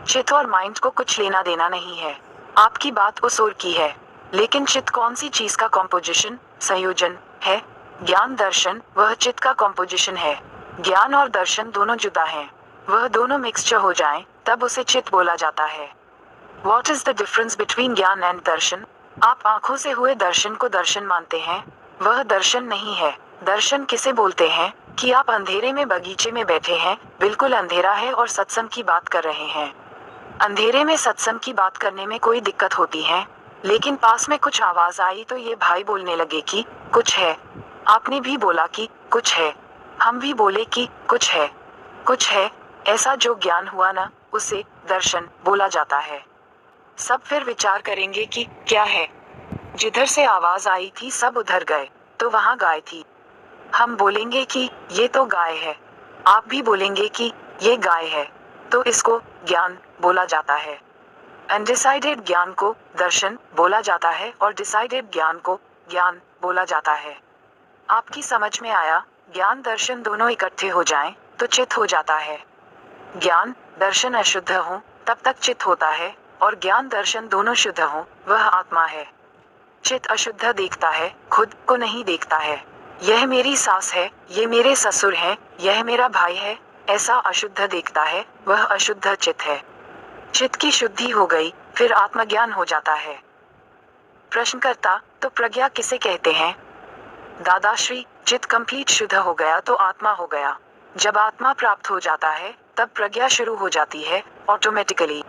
चित्त और माइंड को कुछ लेना देना नहीं है। आपकी बात उस ओर की है। लेकिन चित्त कौन सी चीज का कॉम्पोजिशन, संयोजन है? ज्ञान दर्शन वह चित्त का कॉम्पोजिशन है। ज्ञान और दर्शन दोनों जुदा हैं। वह दोनों मिक्सचर हो जाएं, तब उसे चित्त बोला जाता है। What is the difference between ज्ञान एंड दर्शन? आप आंखों से हुए दर्शन को दर्शन मानते हैं। वह दर्शन नहीं है। दर्शन किसे बोलते हैं कि आप अंधेरे में बगीचे में बैठे हैं, बिल्कुल अंधेरा है और सत्संग की बात कर रहे हैं। अंधेरे में सत्संग की बात करने में कोई दिक्कत होती है, लेकिन पास में कुछ आवाज आई तो ये भाई बोलने लगे कि कुछ है। आपने भी बोला कि कुछ है। हम भी बोले कि कुछ है। कुछ है, ऐसा जो ज्ञान हुआ ना, उसे दर्शन बोला जाता है। सब फिर विचार करेंगे कि क्या है। जिधर से आवाज आई थी सब उधर गए, तो वहां गाय थी। हम बोलेंगे कि ये तो गाय है। आप भी बोलेंगे कि ये गाय है, तो इसको ज्ञान बोला जाता है। अनडिसाइडेड ज्ञान को दर्शन बोला जाता है और डिसाइडेड ज्ञान को ज्ञान बोला जाता है। आपकी समझ में आया? ज्ञान दर्शन दोनों इकट्ठे हो जाएं, तो चित्त हो जाता है। ज्ञान दर्शन अशुद्ध हो तब तक चित्त होता है, और ज्ञान दर्शन दोनों शुद्ध हो, वह आत्मा है। चित्त अशुद्ध देखता है, खुद को नहीं देखता है। यह मेरी सास है, ये मेरे ससुर हैं, यह मेरा भाई है, ऐसा अशुद्ध देखता है, वह अशुद्ध चित्त है। चित्त की शुद्धि हो गई, फिर आत्मज्ञान हो जाता है। प्रश्नकर्ता, तो प्रज्ञा किसे कहते हैं? दादाश्री, चित्त कंप्लीट शुद्ध हो गया तो आत्मा हो गया। जब आत्मा प्राप्त हो जाता है, तब प्रज्ञा शुरू हो जाती है, ऑटोमेटिकली।